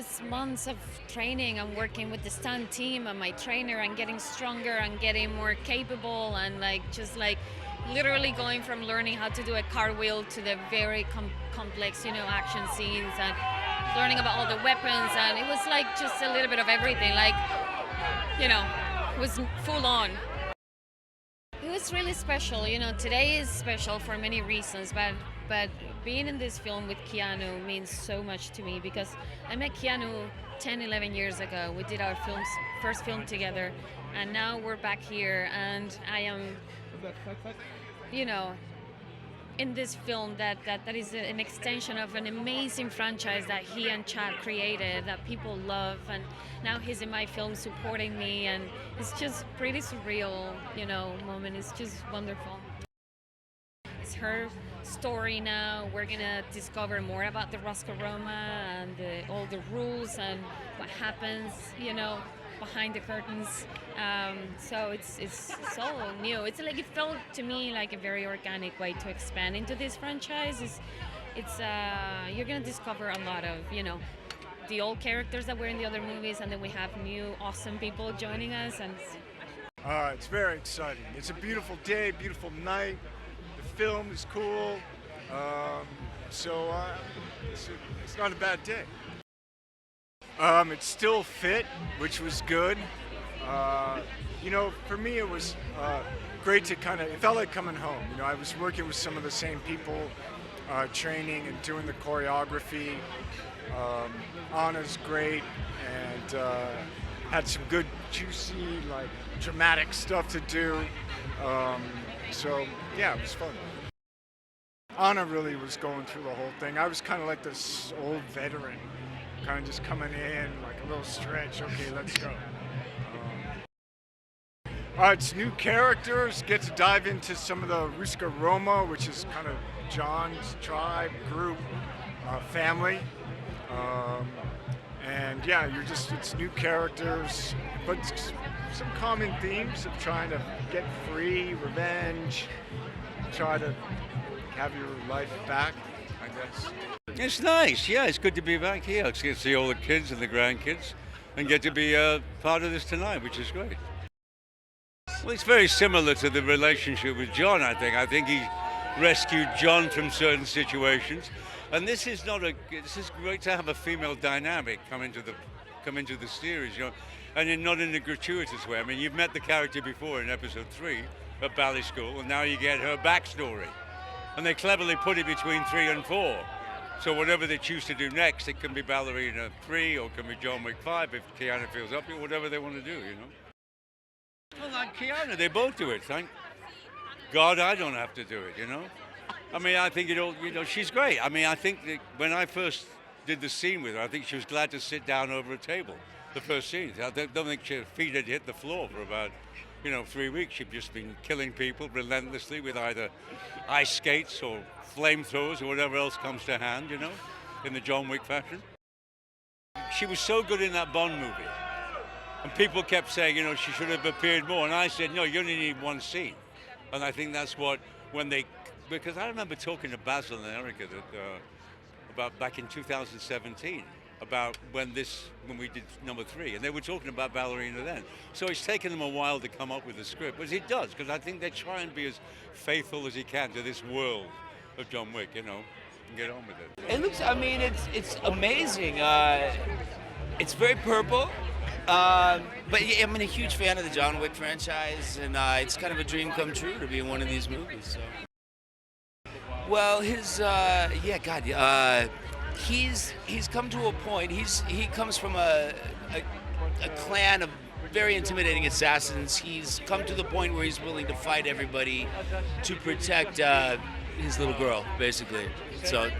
was months of training and working with the stunt team and my trainer and getting stronger and getting more capable and literally going from learning how to do a cartwheel to the very complex, action scenes and learning about all the weapons, and it was like just a little bit of everything, it was full on. It was really special, today is special for many reasons, but being in this film with Keanu means so much to me because I met Keanu 10, 11 years ago. We did our first film together, and now we're back here, and I am, in this film that is an extension of an amazing franchise that he and Chad created that people love, and now he's in my film supporting me, and it's just pretty surreal, moment. It's just wonderful. It's her story now. We're gonna discover more about the Ruska Roma and all the rules and what happens, behind the curtains. So it's all new. It felt to me like a very organic way to expand into this franchise. It's you're gonna discover a lot of the old characters that were in the other movies, and then we have new awesome people joining us, and it's very exciting. It's a beautiful day, beautiful night. The film is cool, so it's not a bad day. It still fit, which was good. For me it was great to it felt like coming home. I was working with some of the same people, training and doing the choreography. Ana's great, and had some good, juicy, dramatic stuff to do. So yeah, it was fun. Ana really was going through the whole thing. I was kind of like this old veteran, kind of just coming in, like a little stretch. Okay, let's go. It's new characters. Get to dive into some of the Ruska Roma, which is kind of John's tribe, group, family. And yeah, it's new characters, but some common themes of trying to get free, revenge, try to have your life back, I guess. It's nice, yeah, it's good to be back here. I get to see all the kids and the grandkids and get to be part of this tonight, which is great. Well, it's very similar to the relationship with John, I think. I think he rescued John from certain situations. And this is great to have a female dynamic come into the series, and not in a gratuitous way. I mean, you've met the character before in episode 3 at ballet school, and now you get her backstory. And they cleverly put it between 3 and 4. So whatever they choose to do next, it can be Ballerina 3 or it can be John Wick 5 if Keanu feels up to it, whatever they want to do, Well, like Keanu, they both do it. Thank God I don't have to do it, I mean, I think she's great. I mean, I think that when I first did the scene with her, I think she was glad to sit down over a table, the first scene. I don't think her feet had hit the floor for about, 3 weeks. She'd just been killing people relentlessly with either ice skates or flamethrowers or whatever else comes to hand, in the John Wick fashion. She was so good in that Bond movie. And people kept saying, she should have appeared more. And I said, no, you only need one scene. And I think that's because I remember talking to Basil and Anjelica about back in 2017 about when we did number 3, and they were talking about Ballerina then. So it's taken them a while to come up with the script, but he does, because I think they try and be as faithful as he can to this world of John Wick, and get on with it. It looks, it's amazing. It's very purple. But I'm a huge fan of the John Wick franchise, and it's kind of a dream come true to be in one of these movies. So. Well, he's come to a point. He comes from a clan of very intimidating assassins. He's come to the point where he's willing to fight everybody to protect his little girl, basically. So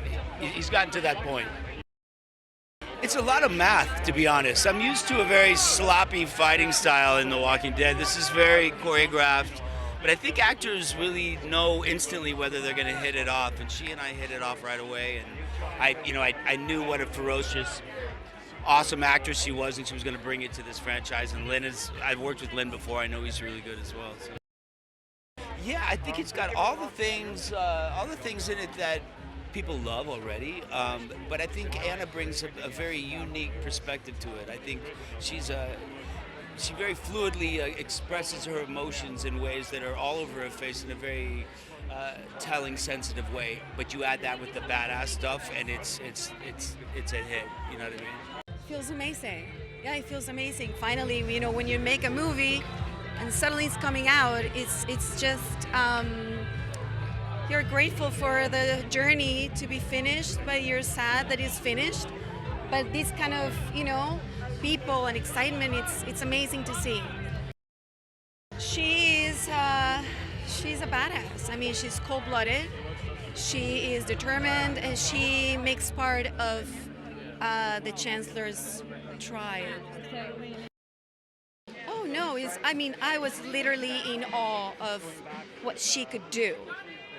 he's gotten to that point. It's a lot of math, to be honest. I'm used to a very sloppy fighting style in The Walking Dead. This is very choreographed, but I think actors really know instantly whether they're going to hit it off, and she and I hit it off right away. And I knew what a ferocious, awesome actress she was, and she was going to bring it to this franchise. And I've worked with Len before. I know he's really good as well. So. Yeah, I think it's got all the things in it that people love already. But I think Anna brings a very unique perspective to it. I think she very fluidly expresses her emotions in ways that are all over her face in a very telling, sensitive way. But you add that with the badass stuff, and it's a hit. You know what I mean? Feels amazing. Yeah, it feels amazing. Finally, you know, when you make a movie and suddenly it's coming out, it's just you're grateful for the journey to be finished, but you're sad that it's finished. But this kind of, you know, people and excitement, it's amazing to see. She's a badass. I mean, she's cold-blooded. She is determined, and she makes part of the Chancellor's trial. Oh no, I was literally in awe of what she could do.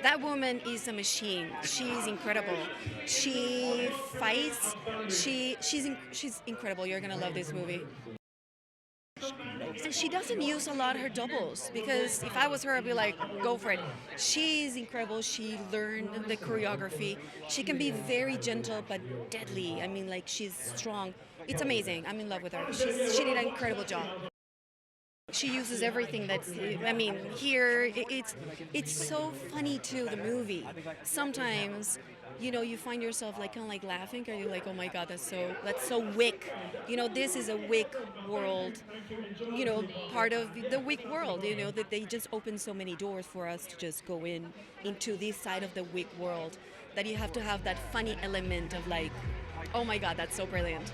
That woman is a machine. She's incredible. She fights. She's incredible. You're gonna love this movie. She doesn't use a lot her doubles, because if I was her, I'd be like, go for it. She's incredible. She learned the choreography. She can be very gentle but deadly. I mean, like, she's strong. It's amazing. I'm in love with her. She did an incredible job. She uses everything that's, I mean, here, it's so funny too, the movie. Sometimes, you know, you find yourself like kind of like laughing, or you're like, oh my God, that's so Wick. You know, this is a Wick world, you know, part of the Wick world, you know, that they just open so many doors for us to just go into this side of the Wick world, that you have to have that funny element of like, oh my God, that's so brilliant.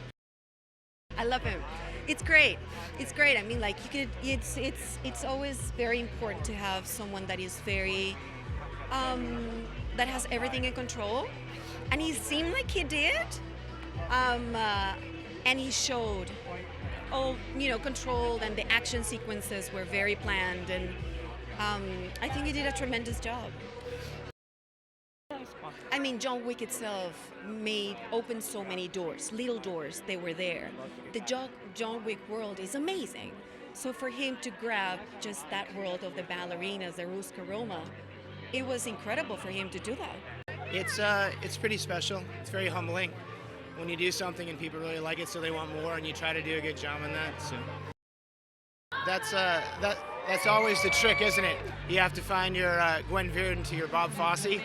I love him. It's great. It's great. I mean, like, you could. It's always very important to have someone that is very, that has everything in control, and he seemed like he did, and he showed all, you know, controlled, and the action sequences were very planned, and I think he did a tremendous job. I mean, John Wick itself opened so many doors, little doors, they were there. The John Wick world is amazing. So for him to grab just that world of the ballerinas, the Ruska Roma, it was incredible for him to do that. It's pretty special. It's very humbling when you do something and people really like it, so they want more, and you try to do a good job in that. So that's always the trick, isn't it? You have to find your Gwen Verdon to your Bob Fosse.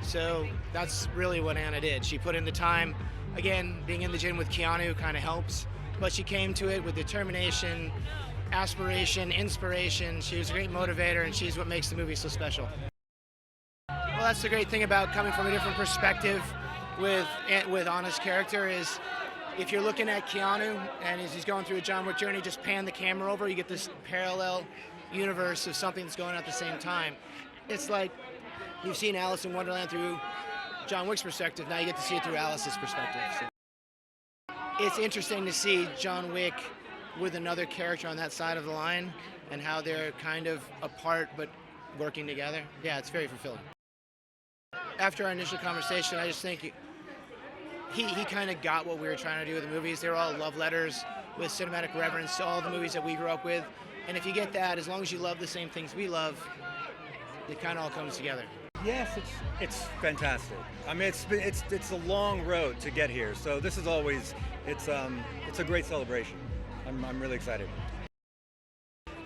So that's really what Anna did. She put in the time. Again, being in the gym with Keanu kind of helps, but she came to it with determination, aspiration, inspiration. She was a great motivator, and she's what makes the movie so special. Well, that's the great thing about coming from a different perspective with Anna's character is, if you're looking at Keanu and as he's going through a John Wick journey, just pan the camera over, you get this parallel universe of something that's going on at the same time. It's like you've seen Alice in Wonderland through John Wick's perspective, now you get to see it through Alice's perspective. So it's interesting to see John Wick with another character on that side of the line and how they're kind of apart but working together. Yeah, it's very fulfilling. After our initial conversation, I just think he kind of got what we were trying to do with the movies. They were all love letters with cinematic reverence to all the movies that we grew up with. And if you get that, as long as you love the same things we love, it kind of all comes together. Yes, it's fantastic. I mean, it's a long road to get here. So this is always it's a great celebration. I'm really excited.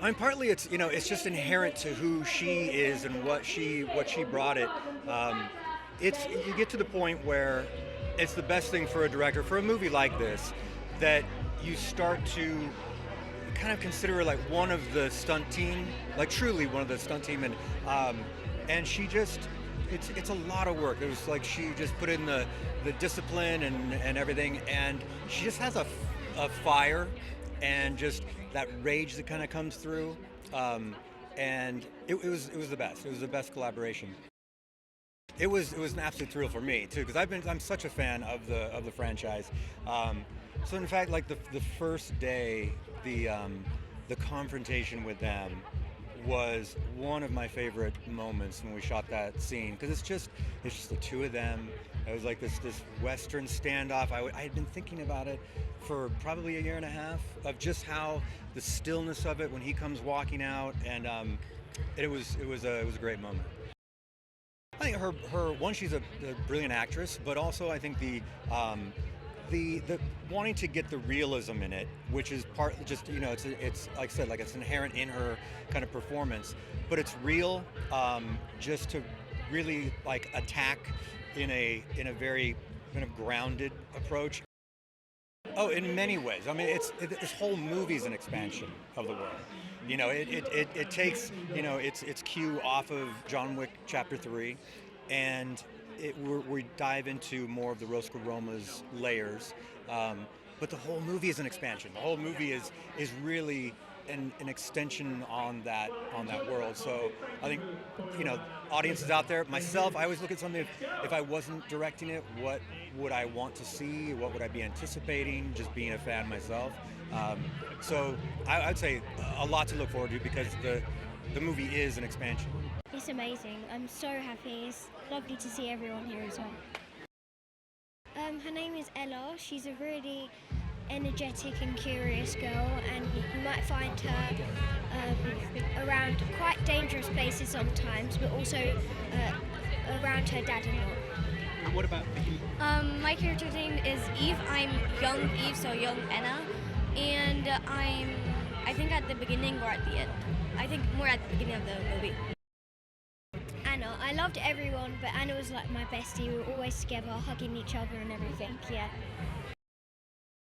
I mean, partly it's just inherent to who she is and what she brought it. You get to the point where it's the best thing for a director for a movie like this, that you start to kind of consider her like one of the stunt team, like truly one of the stunt team, and she just, it's a lot of work. It was like she just put in the discipline and everything, and she just has a fire and just that rage that kind of comes through, and it was the best. It was the best collaboration. It was an absolute thrill for me too, because I'm such a fan of the franchise. So in fact, like the first day, the confrontation with them was one of my favorite moments when we shot that scene, because it's just the two of them. It was like this Western standoff. I had been thinking about it for probably a year and a half, of just how the stillness of it when he comes walking out, and it was a great moment. I think her one, she's a brilliant actress, but also I think the wanting to get the realism in it, which is part just, you know, it's like I said, like it's inherent in her kind of performance, but it's real, just to really like attack in a very kind of grounded approach. Oh, in many ways. I mean, this whole movie is an expansion of the world. You know, it takes, you know, its cue off of John Wick Chapter 3, and we dive into more of the Ruska Roma's layers. But the whole movie is an expansion. The whole movie is really an extension on that world. So I think, you know, audiences out there, myself, I always look at something, if I wasn't directing it, what would I want to see? What would I be anticipating? Just being a fan myself. So I'd say a lot to look forward to, because the movie is an expansion. It's amazing. I'm so happy. It's lovely to see everyone here as well. Her name is Ella. She's a really energetic and curious girl, and you might find her around quite dangerous places sometimes, but also around her dad a lot. What about you? My character's name is Eve. I'm young Eve, so young Anna, and I think at the beginning or at the end. I think more at the beginning of the movie. Anna. I loved everyone, but Anna was like my bestie. We were always together, hugging each other and everything, yeah.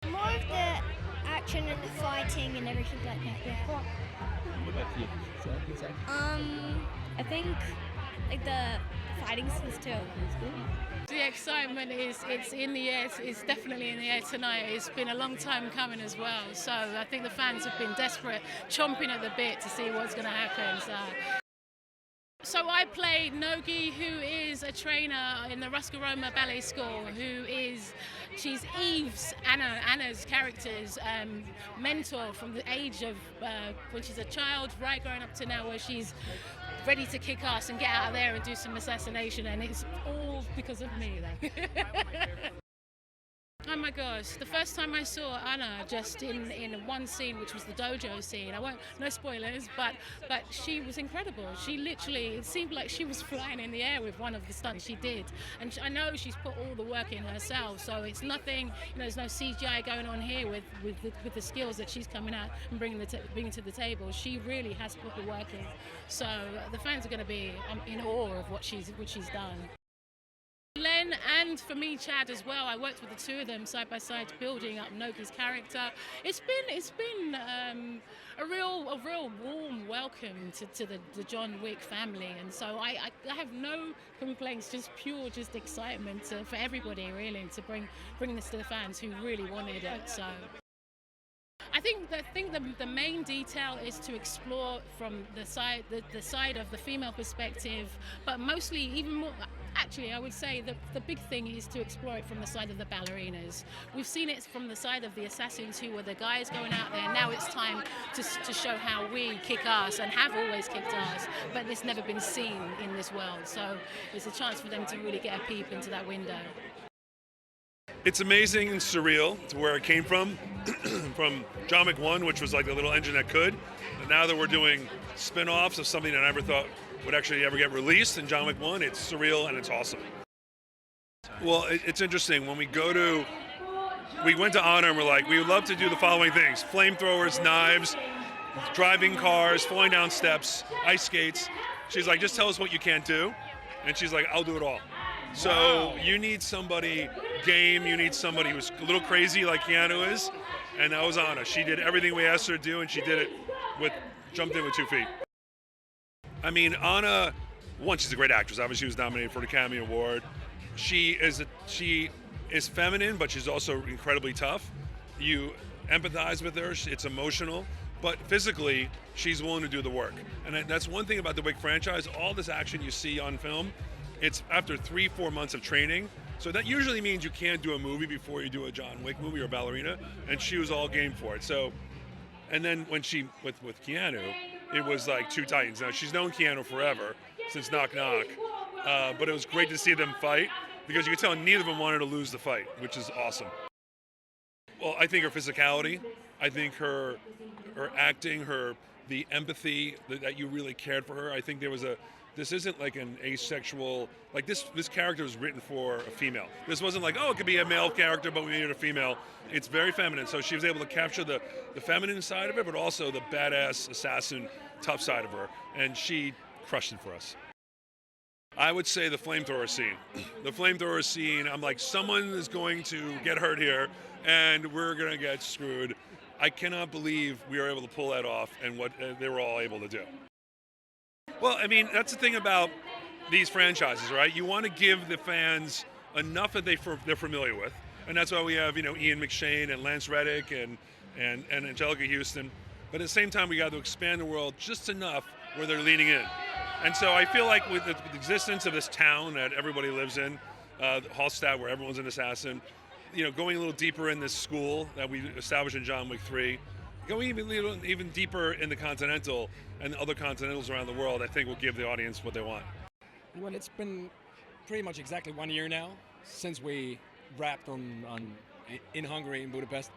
More of the action and the fighting and everything like that, yeah. What about you? I think like the fighting scenes too. The excitement it's in the air. It's definitely in the air tonight. It's been a long time coming as well. So I think the fans have been desperate, chomping at the bit to see what's going to happen. So I play Nogi, who is a trainer in the Ruska Roma Ballet School, she's Eve's, Anna's character's mentor from the age of when she's a child, right growing up to now, where she's ready to kick ass and get out of there and do some assassination, and it's all because of me then. Oh my gosh, the first time I saw Anna, just in one scene, which was the dojo scene, no spoilers, but she was incredible. She literally, it seemed like she was flying in the air with one of the stunts she did. And I know she's put all the work in herself, so it's nothing, you know, there's no CGI going on here with the skills that she's coming out and bringing to the table. She really has put the work in. So the fans are going to be in awe of what she's done. Len, and for me, Chad as well. I worked with the two of them side by side, building up Nogi's character. It's been a real warm welcome to the John Wick family, and so I have no complaints, just pure excitement for everybody really to bring this to the fans who really wanted it. So I think the main detail is to explore from the side of the female perspective, but mostly even more. Actually, I would say the big thing is to explore it from the side of the ballerinas. We've seen it from the side of the assassins, who were the guys going out there. Now it's time to show how we kick ass and have always kicked ass, but it's never been seen in this world. So it's a chance for them to really get a peep into that window. It's amazing and surreal to where it came from John Wick 1, which was like the little engine that could. And now that we're doing spin-offs of something that I never thought would actually ever get released in John Wick 1, it's surreal and it's awesome. Well, it's interesting. When we went to Honor and we're like, we would love to do the following things: flamethrowers, knives, driving cars, falling down steps, ice skates. She's like, just tell us what you can't do. And she's like, I'll do it all. So you need somebody game, you need somebody who's a little crazy like Keanu is, and that was Anna. She did everything we asked her to do, and she did it jumped in with 2 feet. I mean, Anna, one, she's a great actress. Obviously, she was nominated for the Academy Award. She is feminine, but she's also incredibly tough. You empathize with her. It's emotional. But physically, she's willing to do the work. And that's one thing about the Wick franchise. All this action you see on film, it's after 3-4 months of training. So that usually means you can't do a movie before you do a John Wick movie or Ballerina. And she was all game for it. So, and then when she, with Keanu, it was like two titans. Now, she's known Keanu forever, since Knock Knock. But it was great to see them fight, because you could tell neither of them wanted to lose the fight, which is awesome. Well, I think her physicality, I think her acting, the empathy that you really cared for her. I think there This isn't like an asexual, like this character was written for a female. This wasn't like, oh, it could be a male character, but we made it a female. It's very feminine. So she was able to capture the feminine side of it, but also the badass assassin, tough side of her. And she crushed it for us. I would say the flamethrower scene. The flamethrower scene, I'm like, someone is going to get hurt here, and we're going to get screwed. I cannot believe we were able to pull that off and what they were all able to do. Well, I mean, that's the thing about these franchises, right? You want to give the fans enough that they're familiar with, and that's why we have, Ian McShane and Lance Reddick and Anjelica Huston. But at the same time, we got to expand the world just enough where they're leaning in. And so I feel like with the existence of this town that everybody lives in, Hallstatt, where everyone's an assassin, going a little deeper in this school that we established in John Wick 3, going even deeper in the Continental and other Continentals around the world, I think will give the audience what they want. Well, it's been pretty much exactly 1 year now since we wrapped in Hungary, in Budapest.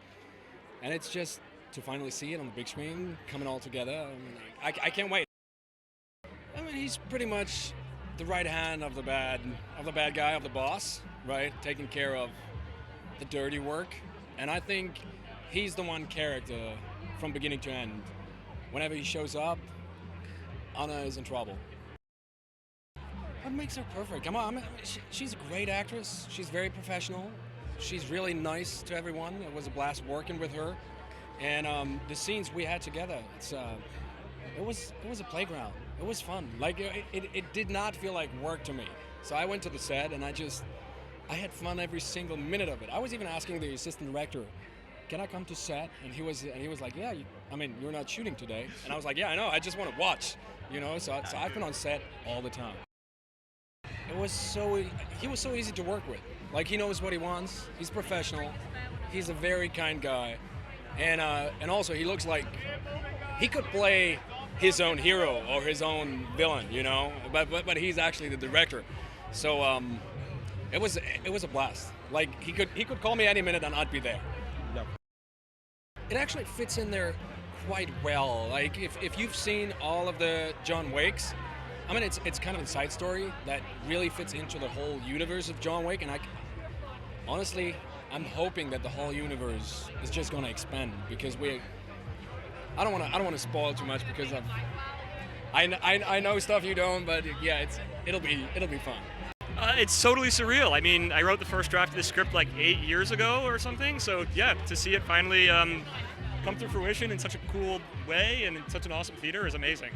And it's just to finally see it on the big screen, coming all together. I mean, I can't wait. I mean, he's pretty much the right hand of the bad guy, of the boss, right? Taking care of the dirty work. And I think he's the one character from beginning to end. Whenever he shows up, Ana is in trouble. What makes her perfect? Come on, she's a great actress. She's very professional. She's really nice to everyone. It was a blast working with her. And the scenes we had together, it was a playground. It was fun. Like, it did not feel like work to me. So I went to the set and I had fun every single minute of it. I was even asking the assistant director, can I come to set? And he was like, yeah, you're not shooting today. And I was like, yeah, I know, I just want to watch, so I've been on set all the time. He was so easy to work with. Like, he knows what he wants, he's professional, he's a very kind guy. And also he looks like he could play his own hero or his own villain, but he's actually the director. So it was a blast. Like, he could call me any minute and I'd be there. Yep. It actually fits in there quite well. Like, if you've seen all of the John Wicks, it's kind of a side story that really fits into the whole universe of John Wick, and honestly, I'm hoping that the whole universe is just going to expand, because I don't want to spoil too much, because I know stuff you don't, but yeah, it'll be fun. It's totally surreal. I mean, I wrote the first draft of the script like 8 years ago or something, so yeah, to see it finally come to fruition in such a cool way and in such an awesome theater is amazing.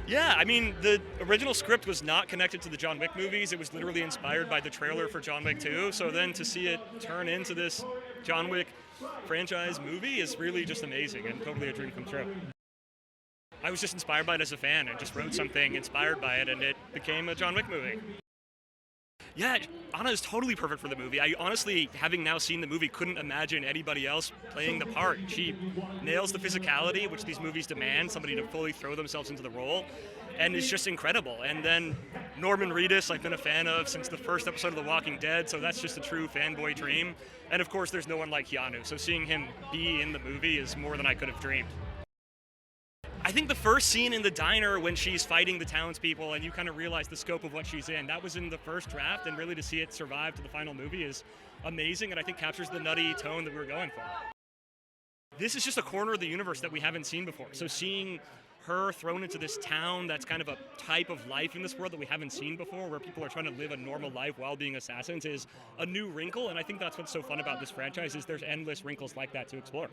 Yeah, I mean, the original script was not connected to the John Wick movies. It was literally inspired by the trailer for John Wick 2, so then to see it turn into this John Wick franchise movie is really just amazing and totally a dream come true. I was just inspired by it as a fan and just wrote something inspired by it, and it became a John Wick movie. Yeah, Ana is totally perfect for the movie. I honestly, having now seen the movie, couldn't imagine anybody else playing the part. She nails the physicality, which these movies demand, somebody to fully throw themselves into the role, and it's just incredible. And then Norman Reedus, I've been a fan of since the first episode of The Walking Dead, so that's just a true fanboy dream. And of course, there's no one like Keanu, so seeing him be in the movie is more than I could have dreamed. I think the first scene in the diner when she's fighting the townspeople and you kind of realize the scope of what she's in, that was in the first draft, and really to see it survive to the final movie is amazing, and I think captures the nutty tone that we were going for. This is just a corner of the universe that we haven't seen before, so seeing her thrown into this town that's kind of a type of life in this world that we haven't seen before, where people are trying to live a normal life while being assassins, is a new wrinkle, and I think that's what's so fun about this franchise, is there's endless wrinkles like that to explore.